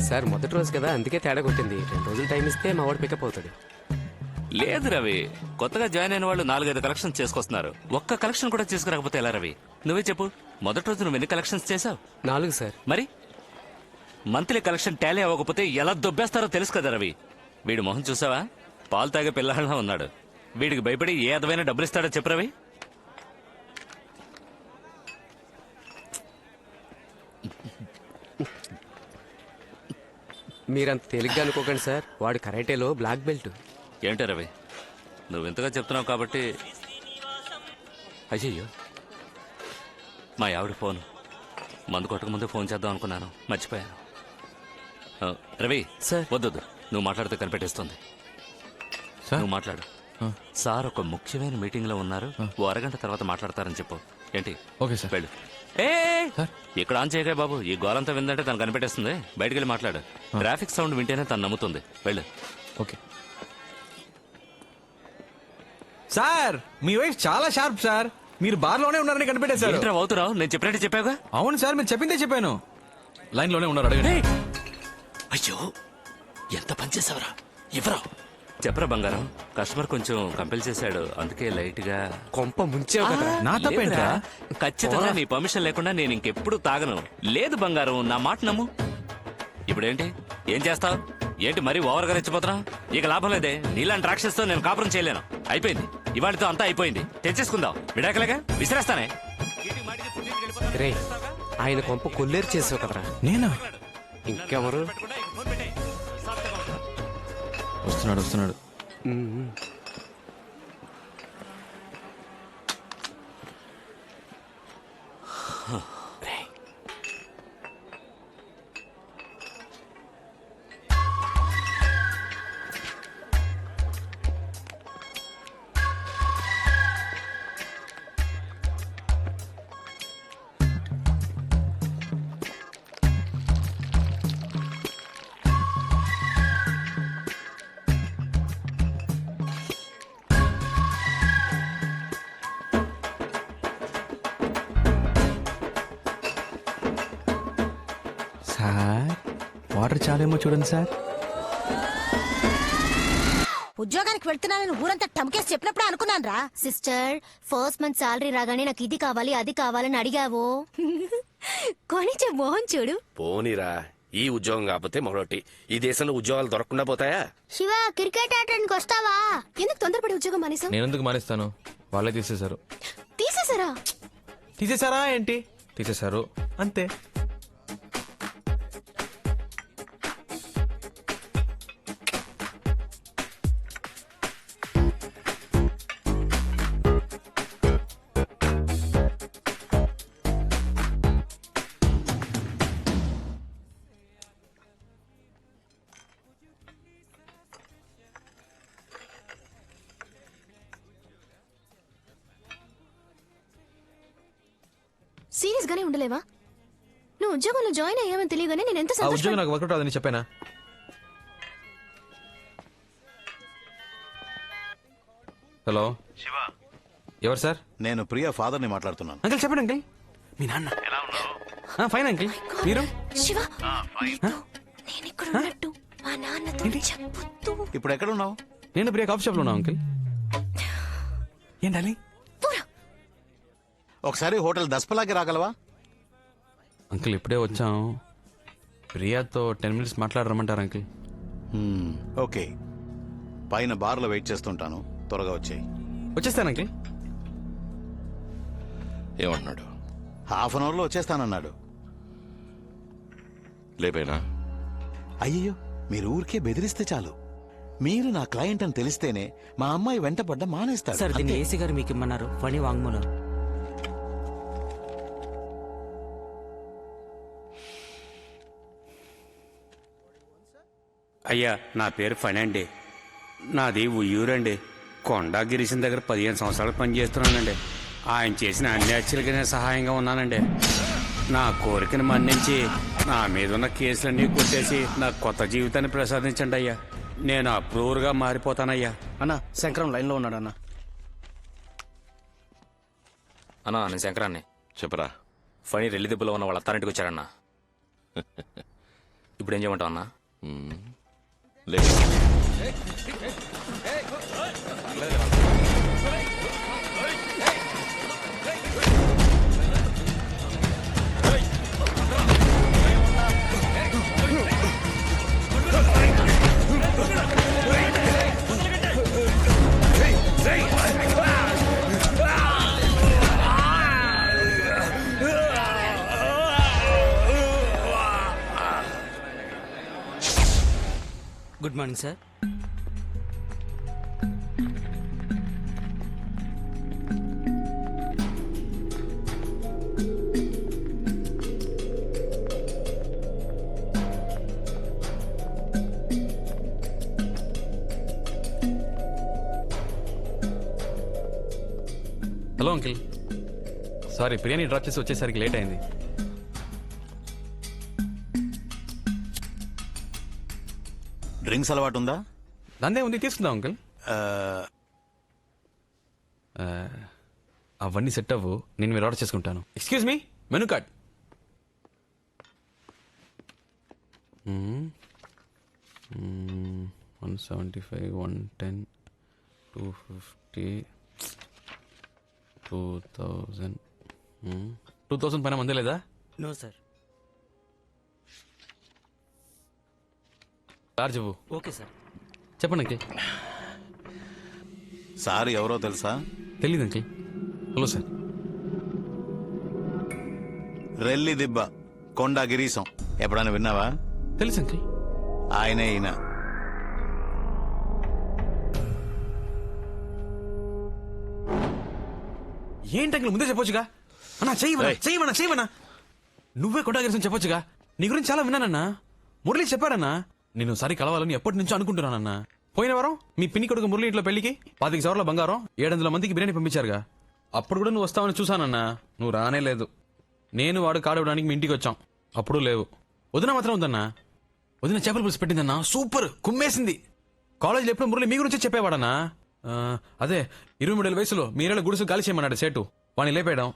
Sir మొదటి రోజు కదా అందుకే తేడా కొట్టింది. 2 రోజులు టైం ఇస్తే మా వాడు పికప్ అవుతాడు. లేదు రవి, కొత్తగా జాయిన్ అయిన వాళ్ళు 4-5 కలెక్షన్స్ చేసుకొస్తున్నారు. ఒక్క కలెక్షన్ కూడా చేసుకురాకపోతే ఎలా రవి? నువ్వే చెప్పు, మొదటి రోజు నువ్వు ఎన్ని కలెక్షన్స్ చేసావు? 4 సార్. మరి మంత్లీ కలెక్షన్ టాలీ అవ్వకపోతే ఎలా దొబ్బేస్తారో తెలుసు కదా రవి. వీడి మొహం చూసావా? పాలు తాగే పిల్లలా ఉన్నాడు. వీడికి భయపడి ఏ అదమైన డబ్బులు ఇస్తాడో చెప్పు రవి. మీరంత తేలిగ్గా అనుకోకండి సార్, వాడు కరాటేలో బ్లాక్ బెల్ట్. ఏంటో రవి, నువ్వు ఇంతగా చెప్తున్నావు కాబట్టి. అయ్యయ్యో, మా ఆవిడ ఫోన్. మందు కొట్టక ముందు ఫోన్ చేద్దాం అనుకున్నాను, మర్చిపోయాను. రవి సార్. వద్దు, నువ్వు మాట్లాడితే కనిపెట్టేస్తుంది. నువ్వు మాట్లాడు. సార్ ఒక ముఖ్యమైన మీటింగ్ లో ఉన్నారు, ఓ అరగంట తర్వాత మాట్లాడతారని చెప్పు. ఏంటి? Okay sir. వెళ్ళు. ఏ ఇక్కడ ఆన్ చేయగా బాబు, ఈ గోలంతా విందంటే తను కనిపెట్టేస్తుంది. బయటికి వెళ్ళి మాట్లాడు. ట్రాఫిక్ సౌండ్ వింటేనే తను నమ్ముతుంది. వెళ్ళు. ఓకే సార్, మీ వైఫ్ చాలా షార్ప్ సార్. మీరు బార్ లోనే ఉన్నారని కనిపెట్టేశారు. ఏంట్రా అవుతురావు? నేను చెప్పినట్టు చెప్పావుగా. అవును సార్, మీరు చెప్పిందే చెప్పాను. లైన్ లోనే ఉన్నారు, అడగండి. అయ్యో, ఎంత పనిచేసావరా? ఇవ్వరా? చెప్పరా బంగారం. కస్టమర్ కొంచెం కంపెల్ చేశాడు, అందుకే లైట్ గా. కొంప ముంచావు కదా. నా తప్పేంట్రా? ఖచ్చితంగా నీ పర్మిషన్ లేకుండా నేను ఇంకెప్పుడు తాగను. లేదు బంగారం, నా మాట నమ్ము. ఇప్పుడేంటి? ఏం చేస్తావు? ఏంటి మరీ ఓవర్ గా రెచ్చిపోతున్నావు? ఇక లాభం లేదే. నీలాంటి రాక్షసుతో నేను కాపురం చేయలేను. అయిపోయింది, ఇవాళతో అంతా అయిపోయింది. తెచ్చేసుకుందాం. విడాకలేగా విసిరేస్తానే. రే, ఆయన కొంప కొల్లేరు చేసావు కదరా. నేనా? ఇంకెవరు? వస్తున్నాడు. సార్, వాటర్ చాలేమో చూడండి సార్. ఉద్యోగానికి వెళ్తున్నానని ఊరంతా టమ్కేసి చెప్పినప్పుడు అనుకున్నాను రా. సిస్టర్, ఫస్ట్ మంత్ సాలరీ రాగానే నాకు ఇది కావాలి అది కావాలని అడిగావు. కొనిచ్చే మోహన్ చూడు. పోనీరా, ఈ ఉద్యోగం కాకపోతే మరొకటి. ఈ దేశంలో ఉద్యోగాలు దొరకకుండా పోతాయా? శివ, క్రికెట్ ఆడడానికి వస్తావా? ఎందుకు తొందరపడి ఉద్యోగం మానేసాం? నేను ఎందుకు మానేస్తాను? వాళ్ళే తీసేశారు. తీసేసారా? తీసేశారా ఏంటి? తీసేశారు అంతే. సీరియస్ గానే ఉండలేవా? నువ్వు ఉద్యోగంలో జాయిన్ అయ్యావని తెలియగానే నేను ఎంత ఆ ఉద్యోగం నాకు వర్కౌట్ అవ్వదని చెప్పానా? హలో శివ, ఎవరు సార్? నేను ప్రియా ఫాదర్ని మాట్లాడుతున్నాను. అంకుల్ చెప్పండి. అంకుల్, మీ నాన్న ఎలా ఉన్నావు? Fine uncle. మీరు? శివ, నేను ఇక్కడ ఉన్నట్టు మా నాన్నతో చెప్పొద్దు. ఇప్పుడు ఎక్కడ ఉన్నావు? నేను ప్రియా కాఫీ షాప్ లో ఉన్నా అంకుల్. ఏంటాలి? ఒకసారి హోటల్ దస్పలాకి రాగలవా? అంకుల్ ఇప్పుడే వచ్చాం. ప్రియాతో 10 minutes మాట్లాడరమ్మంటారు అంకుల్. ఓకే, పైన బార్లో వెయిట్ చేస్తుంటాను, త్వరగా వచ్చేయి. వచ్చేస్తాను అంకుల్. ఏమంటున్నాడు? హాఫ్ అన్ అవర్లో వచ్చేస్తానన్నాడు. లేపేనా? అయ్యో, మీరు ఊరికే బెదిరిస్తే చాలు. మీరు నా క్లయింట్ అని తెలిస్తేనే మా అమ్మాయి వెంటపడ్డ మానేస్తాడు. సార్, దీన్ని ఏసీ గారు మీకు ఇమ్మన్నారు. ఫణి వాంగ్మూలం. అయ్యా, నా పేరు ఫణి అండి. నాది ఉయ్యూరండి. కొండా గిరీశం దగ్గర 15 సంవత్సరాలు పనిచేస్తున్నానండి. ఆయన చేసిన అన్ని హత్యలకి నేను సహాయంగా ఉన్నానండి. నా కోరికను మన్నించి నా మీద ఉన్న కేసులన్నీ కొట్టేసి నాకు కొత్త జీవితాన్ని ప్రసాదించండి అయ్యా. నేను అప్రూవర్గా మారిపోతానయ్యా. అన్నా, శంకరం లైన్ లో ఉన్నాడు. అన్నా, నేను శంకరాన్ని. చెప్పరా. ఫణి రెల్లి దిబ్బలో ఉన్న వాళ్ళ అత్తారింటికి వచ్చారన్నా. ఇప్పుడు ఏం చేయమంటావు అన్నా? Good morning sir. Hello uncle, sorry biryani drop చేసి వచ్చేసరికి లేట్ అయింది. డ్రింక్స్ అలవాటు ఉందా? దందే ఉంది, తీసుకుందాం అంకిల్. అవన్నీ సెట్ అవ్వు, నేను మీరు ఆర్డర్ చేసుకుంటాను. Excuse me, menu card. 175, 110, 250, 2000. 2000 పైన మందే లేదా? No sir. చార్జ్ ఇవ్వు. Okay sir. చెప్పండి అంకిల్. సార్ ఎవరో తెలుసా? తెలీదు అంకిల్. Hello sir. రెల్లి దిబ్బ కొండ గిరీశం ఎప్పుడైనా విన్నావా? తెలుసు అంకిల్. ఆయనే ఈయన. ఏంటి అంకిల్ ముందే చెప్పొచ్చుగా? అన్నా చెయ్యమన్నా. నువ్వే కొట్టాగిరిసం చెప్పొచ్చుగా. నీ గురించి చాలా విన్నానన్నా. మురళి చెప్పాడన్నా. నేను సరి కలవాలని ఎప్పటి నుంచో అనుకుంటున్నానన్నా. పోయిన వారం మీ పిన్ని కొడుకు మురళి ఇంట్లో పెళ్లికి 25 సవర్ల బంగారం 700 మందికి బిర్యానీ పంపించారుగా. అప్పుడు కూడా నువ్వు వస్తావని చూసానన్నా. నువ్వు రానే లేదు. నేను వాడు కాడవడానికి మీ ఇంటికి వచ్చాం. అప్పుడు లేవు. వదిన మాత్రం ఉందన్నా. వదిన చేపల పులుసు పెట్టిందన్నా. సూపర్ కుమ్మేసింది. కాలేజీలో ఎప్పుడు మురళి మీ గురించి చెప్పేవాడన్నా. అదే 23 వయసులో మీరేళ్ళ గుడుసు గాలి చేయమన్నాడు సేటు. వాణ్ణి లేపేయడం.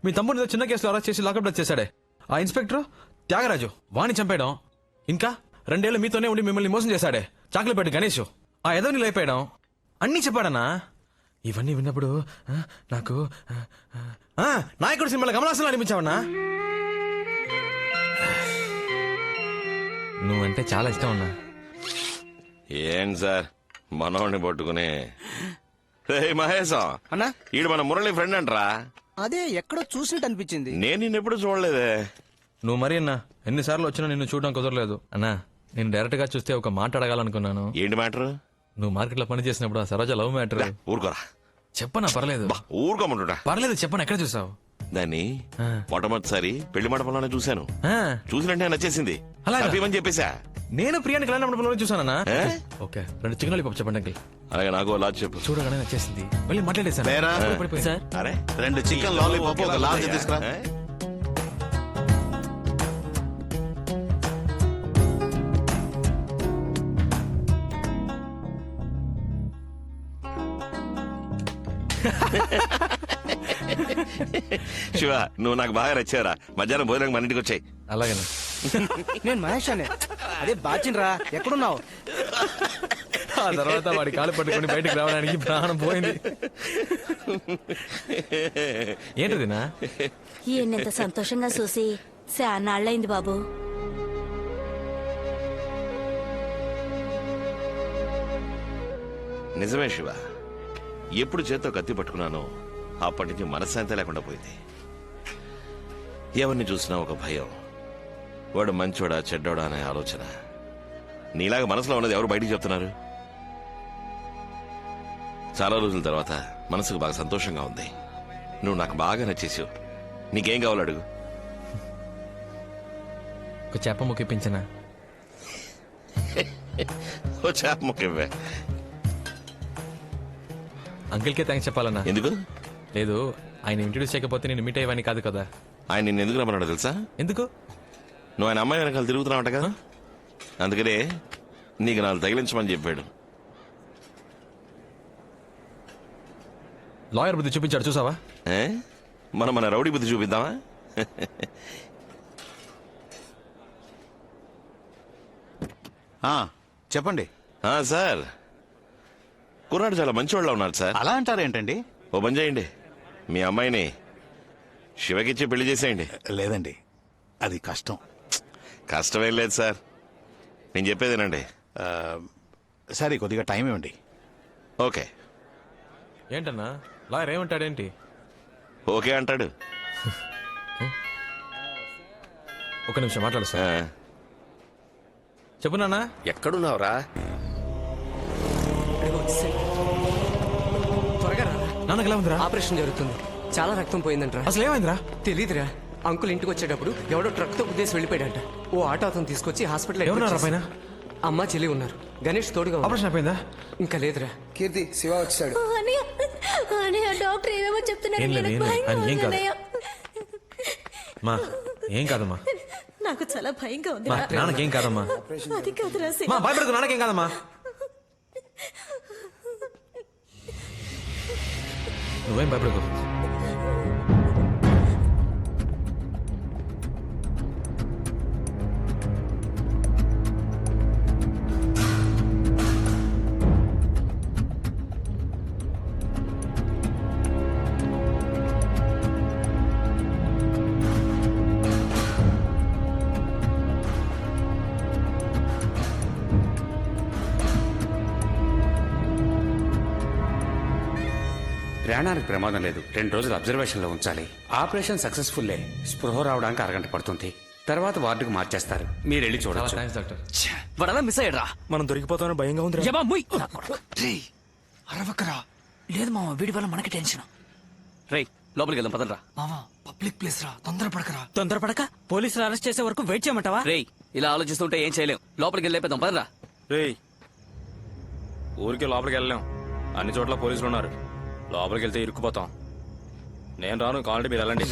మీ తమ్ముడు ఏదో చిన్న కేసులో అరెస్ట్ చేసి లాకప్ డెత్ చేశాడే ఆ ఇన్స్పెక్టర్ త్యాగరాజు, వాణ్ణి చంపేయడం. ఇంకా 2 ఏళ్ళు మీతోనే ఉండి మిమ్మల్ని మోసం చేశాడే చాక్లెట్ గణేష్, ఆ ఎదోని లేపేయడం. అన్నీ చెప్పాడన్నా. ఇవన్నీ విన్నప్పుడు నాకు నాయకుడు సినిమాలో కమలాసంలో అనిపించావన్నా. నువ్వంటే చాలా ఇష్టం అన్నా. ఏంటి సార్ మనోడిని పట్టుకుని మహేశం అన్నా ఈడు మన మురళి ఫ్రెండ్ అంటరా? అదే ఎక్కడో చూసినట్టు అనిపించింది. నేను నిన్నెప్పుడు చూడలేదే. నువ్వు మరి అన్నా ఎన్నిసార్లు వచ్చినా నిన్ను చూడడం కుదరలేదు అన్నా. నేను డైరెక్ట్ గా చూస్తే ఒక మాట అడగాలనుకున్నాను. ఏంటి మ్యాటర్? నువ్వు మార్కెట్ లో పని చేసినప్పుడు ఆ సరోజ లవ్ మ్యాటర్. ఊరుకోరా. చెప్పనా? పర్లేదు. ఊరుకోమంటుడా? పర్లేదు చెప్పనా. ఎక్కడ చూసావు దాన్ని? మొట్టమొదటిసారి పెళ్లి మండపంలోనే చూశాను. చూసినట్టే నచ్చేసింది. అలాగా? తప్పిమని చెప్పేశా. నేను ప్రియాని కళ్యాణ మండపంలోనే చూసానన్నా. ఓకే 2 చికెన్ లాలీపాప్ చెప్పండి అంకిల్. అలాగే నాకు లాజ్ చెప్పు. చూడగానే నచ్చేసింది. వెళ్ళి మాట్లాడేశాను. లేరా? పడిపోయింది. సార్. అరే 2 చికెన్ లాలీపాప్ ఒక లార్జ్ తీసుకురా. శివ నువ్వు నాకు బాగా నచ్చారా. మధ్యాహ్నం భోజనం మన ఇంటికి వచ్చాయి. అలాగేనా? నేను మహేష్ అనే. అదే బాచిన్రా, ఎక్కడున్నావు? ఆ తర్వాత వాడి కాలు పట్టుకుని బయటకు రావడానికి ప్రాణం పోయింది. ఏంటదినా? ఈయనంత సంతోషంగా చూసి శానాళ్ళైంది బాబు. నిజమే శివ, ఎప్పుడు చేత్తో కత్తి పట్టుకున్నానో అప్పటి నుంచి మనశ్శాంతి లేకుండా పోయింది. ఎవరిని చూసినా ఒక భయం. వాడు మంచోడా చెడ్డోడా అనే ఆలోచన. నీలాగా మనసులో ఉన్నది ఎవరు బయటికి చెప్తున్నారు? చాలా రోజుల తర్వాత మనసుకు బాగా సంతోషంగా ఉంది. నువ్వు నాకు బాగా నచ్చేసావు. నీకేం కావాలో అడుగు. ఒక చేప ముక్కిపించనా? ఓ చేప ముక్కవే. అంకిల్కే థ్యాంక్స్ చెప్పాలన్నా. ఎందుకు? లేదు, ఆయన ఇంట్రడ్యూస్ చేయకపోతే నేను మీట్ అయ్యేవాని కాదు కదా. ఆయన నిన్ను ఎందుకు రమ్మన్నాడో తెలుసా? ఎందుకు? నువ్వు ఆయన అమ్మాయి వెనకాల తిరుగుతున్నావంట కదా, అందుకనే నీకు నాలుగు తగిలించమని చెప్పాడు. లాయర్ బుద్ధి చూపించాడు చూసావా? మనం మన రౌడీ బుద్ధి చూపిద్దామా? చెప్పండి. సార్ కుర్రాడు చాలా మంచివాళ్ళ ఉన్నారు సార్. అలా అంటారేంటండి? ఓ పని చేయండి, మీ అమ్మాయిని శివకిచ్చి పెళ్లి చేసేయండి. లేదండి, అది కష్టం. కష్టమేం లేదు సార్, నేను చెప్పేదేనండి. సరే, కొద్దిగా టైం ఇవ్వండి. ఓకే. ఏంటన్నా లాయర్ ఏమంటాడేంటి? ఓకే అంటాడు. ఒక నిమిషం మాట్లాడు ఆ, సార్. చెప్పు నాన్న. ఎక్కడున్నావురా? త్వరగా రా. నాన్నకి ఎలా ఉందిరా? ఆపరేషన్ జరుగుతుంది. చాలా రక్తం పోయిందంట్రా. అసలు ఏమైందిరా? తెలీదురా. అంకుల్ ఇంటికి వచ్చేటప్పుడు ఎవడో ట్రక్ తో ఉద్దేశం వెళ్ళిపోయాడంట. ఓ ఆటో అతను తీసుకొచ్చి హాస్పిటల్ ఎవరున్నారా పైన? అమ్మ చెల్లి ఉన్నారు. గణేష్ తోడుగా ఉన్నాడు. ఆపరేషన్ అయిపోయిందా? ఇంకా లేదురా. కీర్తి, శివ వచ్చాడు. అన్నయ్య, అన్నయ్య, డాక్టర్ ఏమేమో చెప్తున్నాడు. ఏం లేదు, నాకు ఏం లేదు. భయంగా ఆయన ఏం ఉంది కాదు. అన్నయ్య. మా ఏం కాదమ్మా. నాకు చాలా భయంగా ఉంది. మా నాన్నకేం కాదమ్మా. అది కాదురా శివ. మా భయపడకు, నాన్నకేం కాదమ్మా. నువ్వేం భయపడకు. ప్రాణానికి ప్రమాదం లేదు. 2 రోజులు అబ్జర్వేషన్ లో ఉంచాలి. ఆపరేషన్ సక్సెస్ఫుల్లే. స్పృహ రావడానికి అరగంట పడుతుంది. తర్వాత వార్డుకు మార్చేస్తారు. మీరు వెళ్ళి చూడొచ్చు. Thanks doctor. వాడలా మిస్ అయ్యాడ్రా. మనం దొరికిపోతామని భయంగా ఉంది. అరవకరా. లేదు మామ, వీడి వల్ల మనకి టెన్షన్. రేయ్, లోపలికి వెళ్దాం పదండ్రా. మామా, పబ్లిక్ ప్లేస్ రా, తొందరపడకరా. తొందరపడక పోలీసులు అరెస్ట్ చేసే వరకు వెయిట్ చేయమంటావా? రేయ్, ఇలా ఆలోచిస్తుంటే ఏం చేయలేం. లోపలికి వెళ్ళేద్దాం పదండ్రా. రేయ్, ఊరికి లోపలికి వెళ్ళలేం. అన్ని చోట్ల పోలీసులు ఉన్నారు. లోపలికి వెళ్తే ఇరుక్కుపోతాం. నేను రాను, కావాలంటే మీరు వెళ్ళండి.